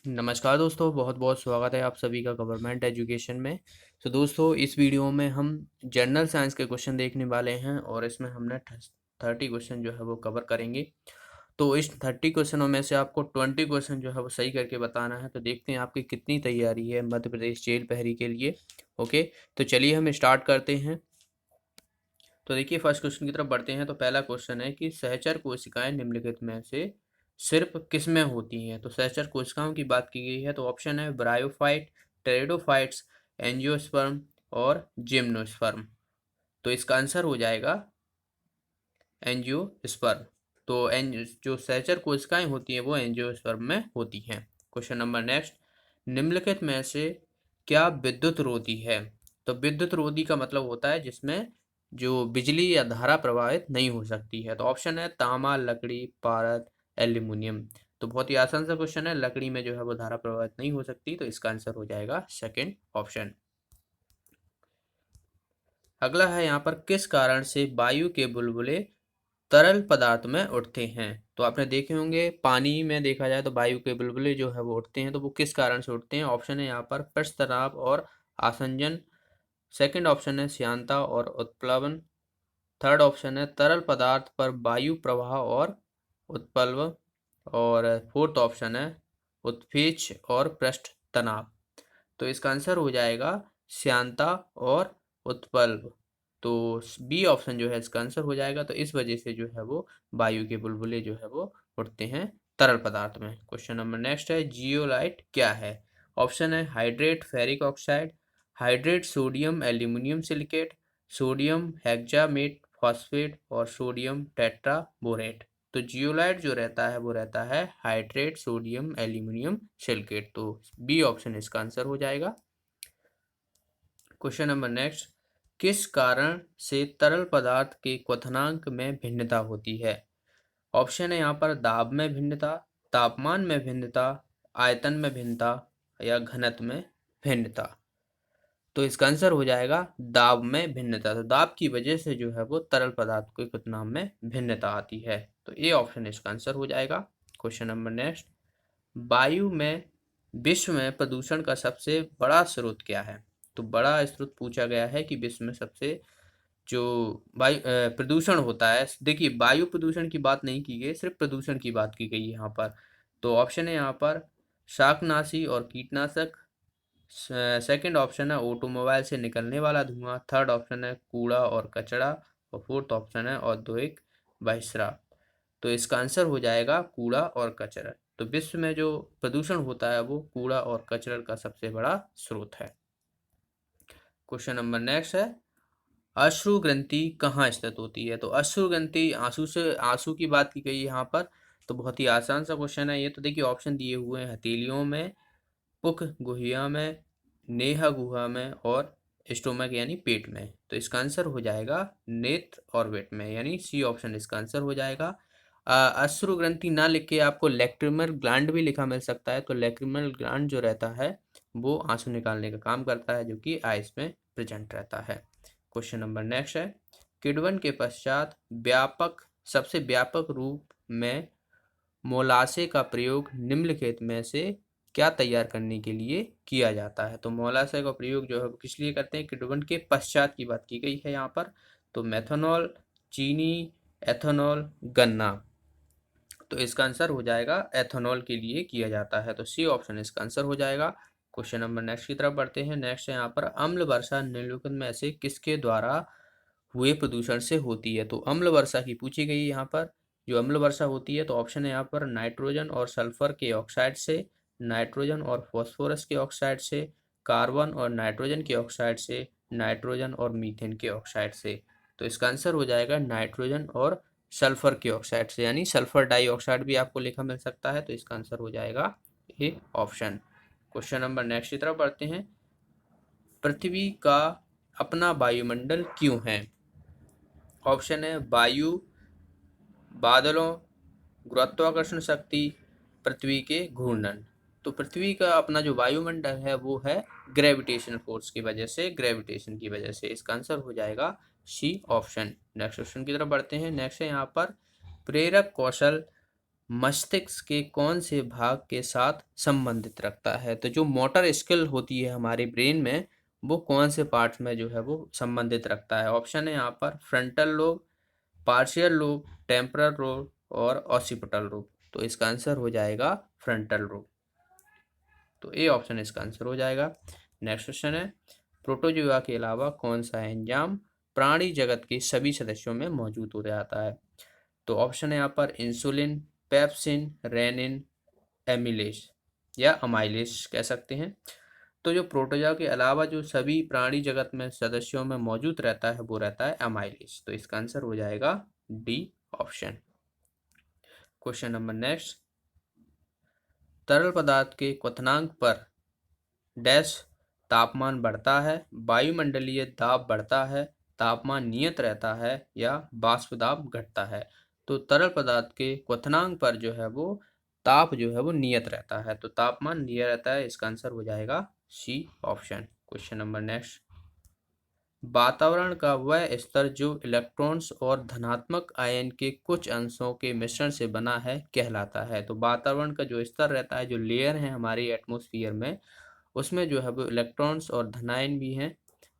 नमस्कार दोस्तों, बहुत बहुत स्वागत है आप सभी का गवर्नमेंट एजुकेशन में। तो दोस्तों, इस वीडियो में हम जनरल साइंस के क्वेश्चन देखने वाले हैं और इसमें हमने 30 क्वेश्चन जो है वो कवर करेंगे। तो इस 30 क्वेश्चनों में से आपको 20 क्वेश्चन जो है वो सही करके बताना है। तो देखते हैं आपकी कितनी तैयारी है मध्य प्रदेश जेल प्रहरी के लिए। ओके, तो चलिए हम स्टार्ट करते हैं। तो देखिए, फर्स्ट क्वेश्चन की तरफ बढ़ते हैं। तो पहला क्वेश्चन है कि सहचर कोशिकाएं निम्नलिखित में से सिर्फ किसमें होती हैं। तो सहचर कोशिकाओं की बात की गई है, तो ऑप्शन है ब्रायोफाइट, टेरिडोफाइट्स, एंजियोस्पर्म और जिम्नोस्पर्म। तो इसका आंसर हो जाएगा एंजियोस्पर्म। तो जो सहचर कोशिकाएं होती हैं वो एंजियोस्पर्म में होती हैं। क्वेश्चन नंबर नेक्स्ट, निम्नलिखित में से क्या विद्युत रोधी है। तो विद्युत रोधी का मतलब होता है जिसमें जो बिजली या धारा प्रवाहित नहीं हो सकती है। तो ऑप्शन है तांबा, लकड़ी, पारद, एल्यूमिनियम। तो बहुत ही आसान सा क्वेश्चन है, लकड़ी में जो है वो धारा प्रवाहित नहीं हो सकती, तो इसका आंसर हो जाएगा सेकेंड ऑप्शन। अगला है यहाँ पर, किस कारण से वायु के बुलबुले तरल पदार्थ में उठते हैं। तो आपने देखे होंगे पानी में देखा जाए तो वायु के बुलबुले जो है वो उठते हैं, तो वो किस कारण से उठते हैं। ऑप्शन है यहाँ पर पृष्ठ तनाव और आसंजन। सेकंड ऑप्शन है श्यानता और उत्प्लवन। थर्ड ऑप्शन है तरल पदार्थ पर वायु प्रवाह और उत्प्लव। और फोर्थ ऑप्शन है उत्प्रेक्ष और पृष्ठ तनाव। तो इसका आंसर हो जाएगा श्यानता और उत्प्लव। तो बी ऑप्शन जो है इसका आंसर हो जाएगा। तो इस वजह से जो है वो वायु के बुलबुले जो है वो उड़ते हैं तरल पदार्थ में। क्वेश्चन नंबर नेक्स्ट है, जियोलाइट क्या है। ऑप्शन है hydrate ferric oxide, hydrate sodium aluminium silicate, sodium hexametaphosphate और सोडियम टेट्राबोरेट। तो जियोलाइट जो रहता है वो रहता है हाइड्रेट सोडियम एल्यूमिनियम सिलिकेट। तो बी ऑप्शन इसका आंसर हो जाएगा। क्वेश्चन नंबर नेक्स्ट, किस कारण से तरल पदार्थ के क्वथनांक में भिन्नता होती है। ऑप्शन है यहाँ पर दाब में भिन्नता, तापमान में भिन्नता, आयतन में भिन्नता या घनत्व में भिन्नता। तो इसका आंसर हो जाएगा दाब में भिन्नता। तो दाब की वजह से जो है वो तरल पदार्थ के क्वथनांक में भिन्नता आती है। तो ए ऑप्शन इसका आंसर हो जाएगा। क्वेश्चन नंबर नेक्स्ट, वायु में विश्व में प्रदूषण का सबसे बड़ा स्रोत क्या है। तो बड़ा स्रोत पूछा गया है कि विश्व में सबसे जो वायु प्रदूषण होता है। देखिए, वायु प्रदूषण की बात नहीं की गई, सिर्फ प्रदूषण की बात की गई है यहाँ पर। तो ऑप्शन है यहाँ पर शाकनाशी और कीटनाशक। सेकंड ऑप्शन है ऑटोमोबाइल से निकलने वाला धुआं। थर्ड ऑप्शन है कूड़ा और कचरा और फोर्थ ऑप्शन है औद्योगिक बहिष्कार। तो इसका आंसर हो जाएगा कूड़ा और कचरा। तो विश्व में जो प्रदूषण होता है वो कूड़ा और कचरा का सबसे बड़ा स्रोत है। क्वेश्चन नंबर नेक्स्ट है, अश्रु ग्रंथि कहाँ स्थित होती है। तो अश्रु ग्रंथि आंसू की बात की गई है यहाँ पर। तो बहुत ही आसान सा क्वेश्चन है ये। तो देखिए, ऑप्शन दिए हुए हैं हथेलियों में, पुख गुहिया में, नेहा गुहा में और स्टोमक यानी पेट में। तो इसका आंसर हो जाएगा नेत्र और वेट में, यानी सी ऑप्शन इसका आंसर हो जाएगा। अश्रु ग्रंथि ना लिख के आपको लैक्रिमल ग्लैंड भी लिखा मिल सकता है। तो लैक्रिमल ग्लैंड जो रहता है वो आंसू निकालने का काम करता है, जो कि आइस में प्रेजेंट रहता है। क्वेश्चन नंबर नेक्स्ट है, किण्वन के पश्चात सबसे व्यापक रूप में मोलासे का प्रयोग निम्नलिखित में से क्या तैयार करने के लिए किया जाता है। तो मोलासे का प्रयोग जो है वो किस लिए करते हैं, किण्वन के पश्चात की बात की गई है यहाँ पर। तो मेथनॉल, चीनी, एथेनॉल, गन्ना। तो इसका आंसर हो जाएगा एथेनॉल के लिए किया जाता है। तो सी ऑप्शन इसका आंसर हो जाएगा। क्वेश्चन नंबर नेक्स्ट की तरफ बढ़ते हैं। नेक्स्ट है यहाँ पर, अम्ल वर्षा निम्नलिखित में से किसके द्वारा हुए प्रदूषण से होती है। तो अम्ल वर्षा की पूछी गई यहाँ पर। जो अम्ल वर्षा होती है, तो ऑप्शन है यहाँ पर नाइट्रोजन और सल्फर के ऑक्साइड से, नाइट्रोजन और फॉस्फोरस के ऑक्साइड से, कार्बन और नाइट्रोजन के ऑक्साइड से, नाइट्रोजन और मीथेन के ऑक्साइड से। तो इसका आंसर हो जाएगा नाइट्रोजन और सल्फर के ऑक्साइड से, यानी सल्फर डाइऑक्साइड भी आपको लिखा मिल सकता है। तो इसका आंसर हो जाएगा A option. Question number next की तरफ बढ़ते हैं, पृथ्वी का अपना वायुमंडल क्यों है। ऑप्शन है वायु, बादलों, गुरुत्वाकर्षण शक्ति, पृथ्वी के घूर्णन। तो पृथ्वी का अपना जो वायुमंडल है वो है ग्रेविटेशन फोर्स की वजह से, ग्रेविटेशन की वजह से। इसका आंसर हो जाएगा सी ऑप्शन। नेक्स्ट क्वेश्चन की तरफ बढ़ते हैं। नेक्स्ट है यहाँ पर, प्रेरक कौशल मस्तिष्क के कौन से भाग के साथ संबंधित रखता है? तो जो मोटर स्किल होती है हमारे ब्रेन में, वो कौन से पार्ट्स में जो है वो संबंधित रखता है? ऑप्शन है यहाँ पर frontal lobe, partial lobe, temporal lobe और ऑसिपिटल लोब। तो इसका आंसर हो जाएगा फ्रंटल लोब। तो ए ऑप्शन इसका आंसर हो जाएगा। नेक्स्ट क्वेश्चन है, प्रोटोजोआ के अलावा कौन सा एंजाइम प्राणी जगत के सभी सदस्यों में मौजूद हो जाता है? तो ऑप्शन है यहाँ पर इंसुलिन, पेप्सिन, रेनिन, एमिलेज या अमाइलेज कह सकते हैं। तो जो प्रोटोजोआ के अलावा जो सभी प्राणी जगत में सदस्यों में मौजूद रहता है वो रहता है अमाइलेज। तो इसका आंसर हो जाएगा D option. Question number next, तरल पदार्थ के क्वथनांक पर डैश तापमान बढ़ता है, वायुमंडलीय दाब बढ़ता है, तापमान नियत रहता है या वाष्प दाब घटता है? तो तरल पदार्थ के क्वथनांक पर जो है वो ताप जो है वो नियत रहता है, तो तापमान नियत रहता है। इसका आंसर हो जाएगा C option. Question number next, वातावरण का वह स्तर जो इलेक्ट्रॉन्स और धनात्मक आयन के कुछ अंशों के मिश्रण से बना है कहलाता है? तो वातावरण का जो स्तर रहता है, जो लेयर है हमारी एटमॉस्फेयर में, उसमें जो है वो इलेक्ट्रॉन्स और धनायन भी हैं।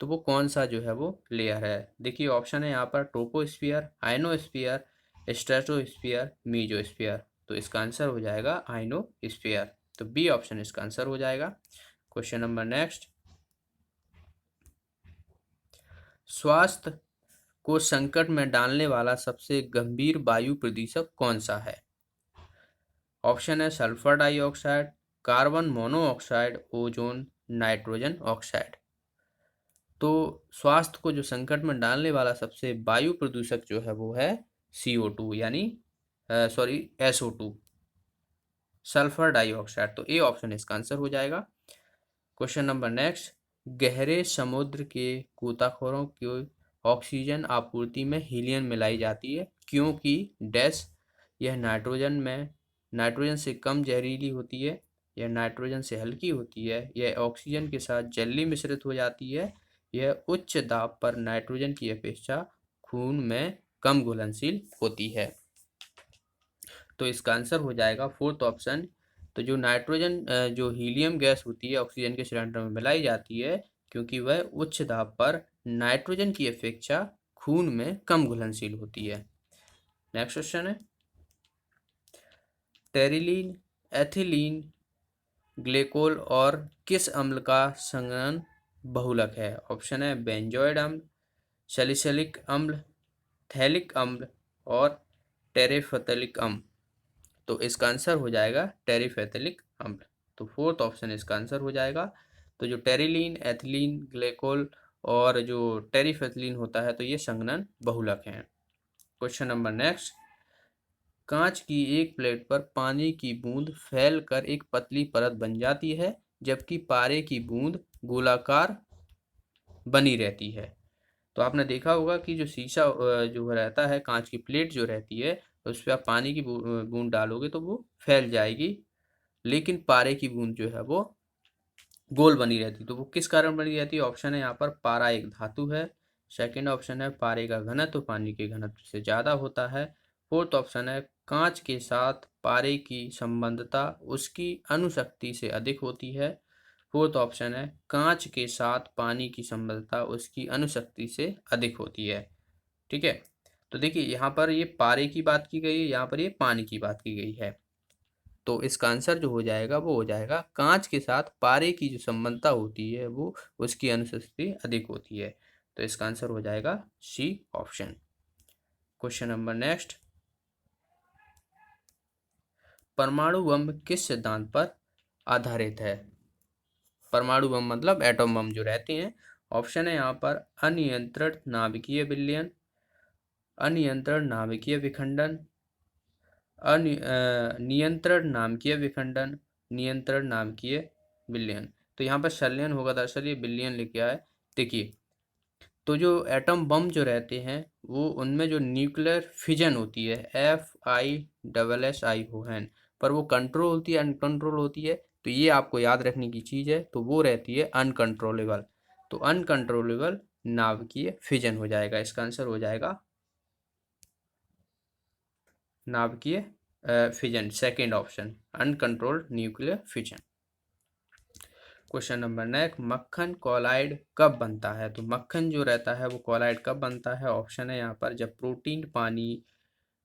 तो वो कौन सा जो है वो लेयर है? देखिए ऑप्शन है यहाँ पर ट्रोपोस्फियर, आइनोस्फियर, स्ट्रेटोस्फियर, मीजोस्फियर। तो इसका आंसर हो जाएगा आइनोस्फियर। तो बी ऑप्शन इसका आंसर हो जाएगा। क्वेश्चन नंबर नेक्स्ट, स्वास्थ्य को संकट में डालने वाला सबसे गंभीर वायु प्रदूषक कौन सा है? ऑप्शन है sulphur dioxide, carbon monoxide, ozone, nitrogen oxide. तो स्वास्थ्य को जो संकट में डालने वाला सबसे वायु प्रदूषक जो है वो है CO2 यानी SO2, सल्फर डाइऑक्साइड। तो ए ऑप्शन इसका आंसर हो जाएगा। क्वेश्चन नंबर नेक्स्ट, गहरे समुद्र के गोताखोरों की ऑक्सीजन आपूर्ति में हीलियम मिलाई जाती है क्योंकि डैश यह नाइट्रोजन से कम जहरीली होती है, यह नाइट्रोजन से हल्की होती है, यह ऑक्सीजन के साथ जल्दी मिश्रित हो जाती है, यह उच्च दाब पर नाइट्रोजन की अपेक्षा खून में कम घुलनशील होती है। तो इसका आंसर हो जाएगा फोर्थ ऑप्शन। तो जो नाइट्रोजन जो हीलियम गैस होती है ऑक्सीजन के सिलेंडर में मिलाई जाती है क्योंकि वह उच्च दाब पर नाइट्रोजन की अपेक्षा खून में कम घुलनशील होती है। नेक्स्ट क्वेश्चन है, टेरिलीन, एथिलीन, ग्लेकोल और किस अम्ल का संघनन बहुलक है? ऑप्शन है बेंजोइड अम्ल, सैलिसिलिक अम्ल, थैलिक अम्ल और टेरेफेथिलिक अम्ल। तो इसका आंसर हो जाएगा टेरिफेथिलिक अम्ल। तो फोर्थ ऑप्शन इसका आंसर हो जाएगा। तो जो टेरिलीन, एथिलीन, ग्लेकोल और जो टेरिफेथिलीन होता है तो ये संघनन बहुलक हैं। क्वेश्चन नंबर नेक्स्ट, कांच की एक प्लेट पर पानी की बूंद फैलकर एक पतली परत बन जाती है जबकि पारे की बूंद गोलाकार बनी रहती है। तो आपने देखा होगा कि जो शीशा जो रहता है, कांच की प्लेट जो रहती है, उस पर आप पानी की बूंद डालोगे तो वो फैल जाएगी, लेकिन पारे की बूंद जो है वो गोल बनी रहती। तो वो किस कारण बनी रहती है? ऑप्शन है यहाँ पर पारा एक धातु है, सेकंड ऑप्शन है पारे का घनत्व पानी के घनत्व से ज़्यादा होता है, फोर्थ ऑप्शन है कांच के साथ पारे की संबंधता उसकी अणुशक्ति से अधिक होती है, फोर्थ ऑप्शन है कांच के साथ पानी की संबंधता उसकी अणुशक्ति से अधिक होती है। ठीक है, तो देखिए यहाँ पर ये पारे की बात की गई है, यहाँ पर ये पानी की बात की गई है। तो इसका आंसर जो हो जाएगा वो हो जाएगा कांच के साथ पारे की जो संबंधता होती है वो उसकी अनुशक्ति अधिक होती है। तो इसका आंसर हो जाएगा C option. Question number next, परमाणु बम किस सिद्धांत पर आधारित है? परमाणु बम मतलब एटॉम बम जो रहते हैं। ऑप्शन है यहाँ पर अनियंत्रित नाभिकीय विलयन, अनियंत्रण नाभिकीय विखंडन, नियंत्रण नाभिकीय विखंडन, नियंत्रण नाभिकीय विलयन। तो यहाँ पर संलयन होगा, दरअसल ये विलयन लिखा है। देखिए, तो जो एटम बम जो रहते हैं वो उनमें जो न्यूक्लियर फिजन होती है FISSI होहन, पर वो कंट्रोल होती है अनकंट्रोल होती है। तो ये आपको याद रखने की चीज़ है, तो वो रहती है अनकंट्रोलेबल। तो अनकंट्रोलेबल नाभिकीय फिजन हो जाएगा। इसका आंसर हो जाएगा नाभिकीय fission, second option, uncontrolled nuclear fission. Question number next, मक्खन कॉलाइड कब बनता है? तो मक्खन जो रहता है वो कॉलाइड कब बनता है? ऑप्शन है यहाँ पर, जब प्रोटीन पानी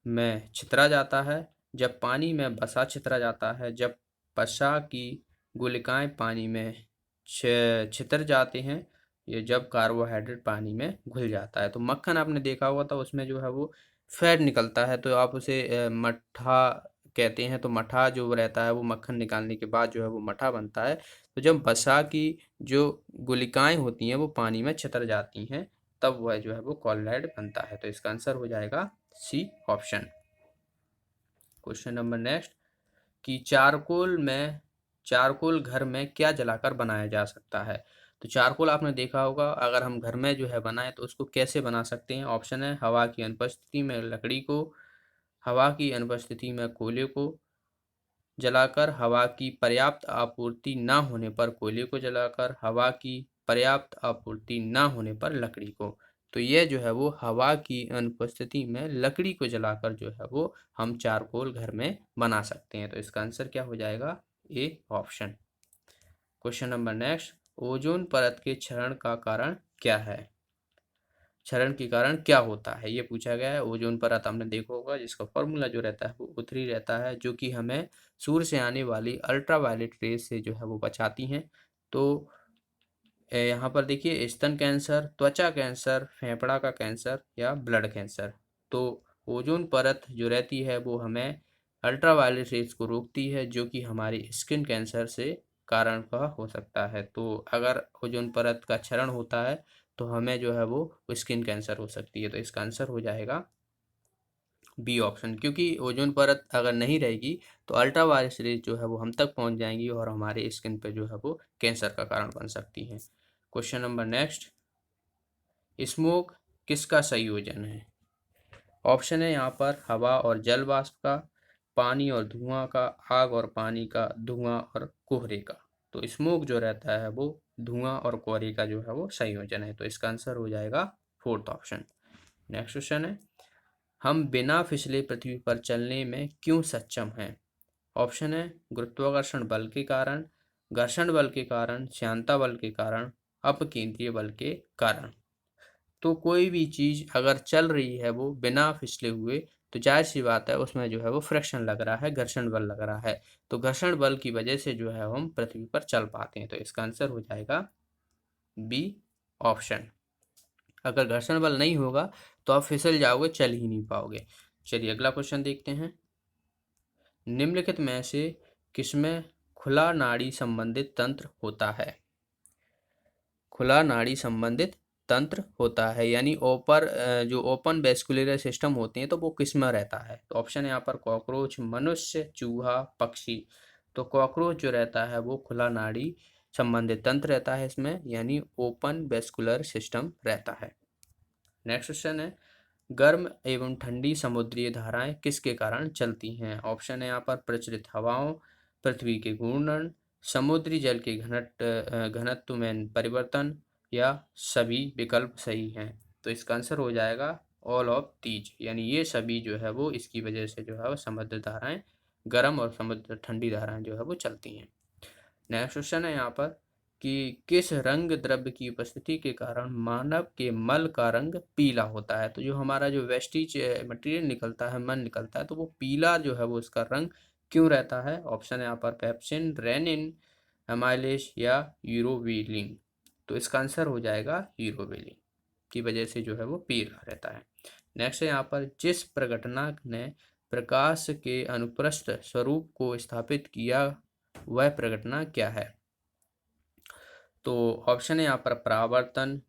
में छितरा जाता है, जब पानी में वसा छितरा जाता है, जब वसा की गुलिकाएं पानी में छितर जाते हैं, ये जब कार्बोहाइड्रेट पानी में घुल जाता है। तो मक्खन आपने देखा होगा तो उसमें जो है वो फैट निकलता है, तो आप उसे मट्ठा कहते हैं। तो मट्ठा जो रहता है वो मक्खन निकालने के बाद जो है वो मट्ठा बनता है। तो जब वसा की जो गुलिकाएं होती हैं वो पानी में छितर जाती हैं, तब वह जो है वो कॉलाइड बनता है। तो इसका आंसर हो जाएगा C option. Question number next, कि चारकोल घर में क्या जलाकर बनाया जा सकता है? तो चारकोल आपने देखा होगा, अगर हम घर में जो है बनाए तो उसको कैसे बना सकते हैं? ऑप्शन है, हवा की अनुपस्थिति में लकड़ी को, हवा की अनुपस्थिति में कोयले को जलाकर, हवा की पर्याप्त आपूर्ति न होने पर कोयले को जलाकर, हवा की पर्याप्त आपूर्ति न होने पर लकड़ी को। तो ये जो है वो हवा की अनुपस्थिति में लकड़ी को जलाकर जो है वो हम चारकोल घर में बना सकते हैं। तो इसका आंसर क्या हो जाएगा? A option. Question number next, ozone परत के क्षरण का कारण क्या है? क्षरण के कारण क्या होता है ये पूछा गया है। ओजोन परत हमने देखा होगा, जिसका फॉर्मूला जो रहता है वो उत्तरी रहता है, जो कि हमें सूर्य से आने वाली अल्ट्रावायलेट रेज से जो है वो बचाती हैं। तो यहाँ पर देखिए, स्तन कैंसर, त्वचा कैंसर, फेफड़ा का कैंसर या ब्लड कैंसर। तो ओजोन परत जो रहती है वो हमें अल्ट्रावायलेट रेज को रोकती है, जो कि हमारी स्किन कैंसर से कारण का हो सकता है। तो अगर ओजोन परत का क्षरण होता है तो हमें जो है वो स्किन कैंसर हो सकती है। तो इसका आंसर हो जाएगा बी ऑप्शन, क्योंकि ओजोन परत अगर नहीं रहेगी तो अल्ट्रावायलेट रेज जो है वो हम तक पहुंच जाएंगी और हमारे स्किन पे जो है वो कैंसर का कारण बन सकती हैं। क्वेश्चन नंबर नेक्स्ट, स्मोक किसका संयोजन है? ऑप्शन है यहाँ पर, हवा और जल वाष्प का, पानी और धुआं का, आग और पानी का, धुआं और कोहरे का। तो स्मोक जो रहता है वो धुआं और कोहरे का जो है वो संयोजन है। तो इसका आंसर हो जाएगा फोर्थ ऑप्शन। नेक्स्ट क्वेश्चन है, हम बिना फिसले पृथ्वी पर चलने में क्यों सक्षम हैं? ऑप्शन है, गुरुत्वाकर्षण बल के कारण, घर्षण बल के कारण, श्यानता बल के कारण, अपकेंद्रीय बल के कारण। तो कोई भी चीज अगर चल रही है वो बिना फिसले हुए, तो जाहिर सी बात है उसमें जो है वो फ्रिक्शन लग रहा है, घर्षण बल लग रहा है। तो घर्षण बल की वजह से जो है हम पृथ्वी पर चल पाते हैं। तो इसका आंसर हो जाएगा बी ऑप्शन। अगर घर्षण बल नहीं होगा तो आप फिसल जाओगे, चल ही नहीं पाओगे। चलिए अगला क्वेश्चन देखते हैं, निम्नलिखित में से किसमें खुला नाड़ी संबंधित तंत्र होता है? खुला नाड़ी संबंधित तंत्र होता है, यानी जो ओपन वेस्कुलर सिस्टम होते हैं तो वो किसमें रहता है? तो ऑप्शन है यहाँ पर, कॉकरोच, मनुष्य, चूहा, पक्षी। तो कॉकरोच जो रहता है वो खुला नाड़ी संबंधित तंत्र रहता है इसमें, यानी ओपन वेस्कुलर सिस्टम रहता है। नेक्स्ट क्वेश्चन है, गर्म एवं ठंडी समुद्री धाराएं किसके कारण चलती हैं? ऑप्शन है यहाँ पर, प्रचलित हवाओं, पृथ्वी के घूर्णन, समुद्री जल के घनत्व में परिवर्तन, या सभी विकल्प सही हैं। तो इसका आंसर हो जाएगा ऑल ऑफ दीज, यानी ये सभी जो है वो इसकी वजह से जो है वो समुद्र धाराएं गर्म और समुद्र ठंडी धाराएं जो है वो चलती हैं। नेक्स्ट क्वेश्चन है यहाँ पर, कि किस रंग द्रव्य की उपस्थिति के कारण मानव के मल का रंग पीला होता है? तो जो हमारा जो वेस्टिज मटेरियल निकलता है, मल निकलता है, तो वो पीला जो है वो इसका रंग क्यों रहता है? ऑप्शन है यहाँ पर, पेप्सिन, रेनिन, एमाइलेज या यूरोविलिन। तो इसका आंसर हो जाएगा यूरोविलिन की वजह से जो है वो पीला रहता है। नेक्स्ट है यहाँ पर, जिस प्रघटना ने प्रकाश के अनुप्रस्थ स्वरूप को स्थापित किया वह प्रघटना क्या है? तो ऑप्शन है यहाँ पर, परावर्तन,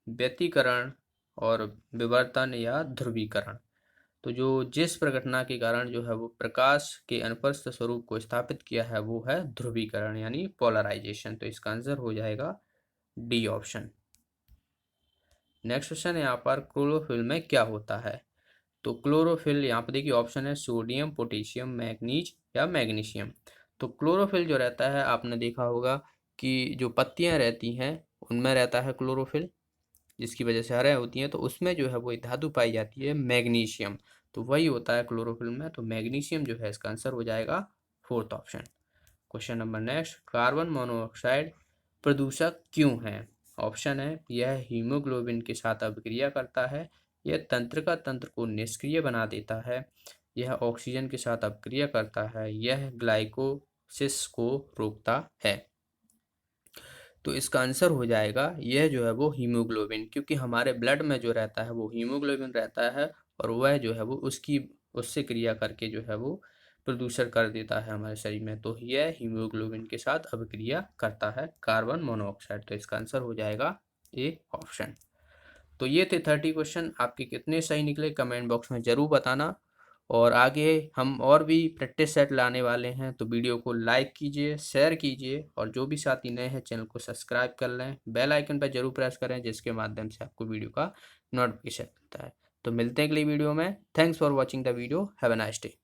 व्यतिकरण और विवर्तन या ध्रुवीकरण। तो जो जिस प्रघटना के कारण जो है वो प्रकाश के अनुप्रस्थ स्वरूप को स्थापित किया है वो है ध्रुवीकरण, यानी पोलराइजेशन। तो इसका आंसर हो जाएगा डी ऑप्शन। नेक्स्ट क्वेश्चन है यहाँ पर, क्लोरोफिल में क्या होता है? तो क्लोरोफिल यहाँ पर देखिए, ऑप्शन है सोडियम, पोटेशियम, मैग्नीज या मैग्नीशियम। तो क्लोरोफिल जो रहता है, आपने देखा होगा कि जो पत्तियां रहती हैं उनमें रहता है क्लोरोफिल, जिसकी वजह से हरे होती हैं। तो उसमें जो है वो धातु पाई जाती है मैग्नीशियम। तो वही होता है क्लोरोफिल में। तो मैग्नीशियम जो है इसका आंसर हो जाएगा fourth option. Question number next, carbon monoxide प्रदूषक क्यों है? ऑप्शन है, यह हीमोग्लोबिन के साथ अभिक्रिया करता है, यह तंत्रिका तंत्र को निष्क्रिय बना देता है, यह ऑक्सीजन के साथ अभिक्रिया करता है, यह ग्लाइकोसिस को रोकता है। तो इसका आंसर हो जाएगा यह जो है वो हीमोग्लोबिन, क्योंकि हमारे ब्लड में जो रहता है वो हीमोग्लोबिन रहता है और वह जो है वो उससे क्रिया करके जो है वो प्रदूषण कर देता है हमारे शरीर में। तो यह हीमोग्लोबिन के साथ अभिक्रिया करता है कार्बन मोनोऑक्साइड। तो इसका आंसर हो जाएगा ए ऑप्शन। तो ये थे 30 क्वेश्चन। आपके कितने सही निकले कमेंट बॉक्स में ज़रूर बताना। और आगे हम और भी प्रैक्टिस सेट लाने वाले हैं, तो वीडियो को लाइक कीजिए, शेयर कीजिए और जो भी साथी नए हैं चैनल को सब्सक्राइब कर लें, बेल आइकन पर जरूर प्रेस करें जिसके माध्यम से आपको वीडियो का नोटिफिकेशन मिलता है। तो मिलते हैं अगली वीडियो में। Thanks for watching the video. Have a nice day.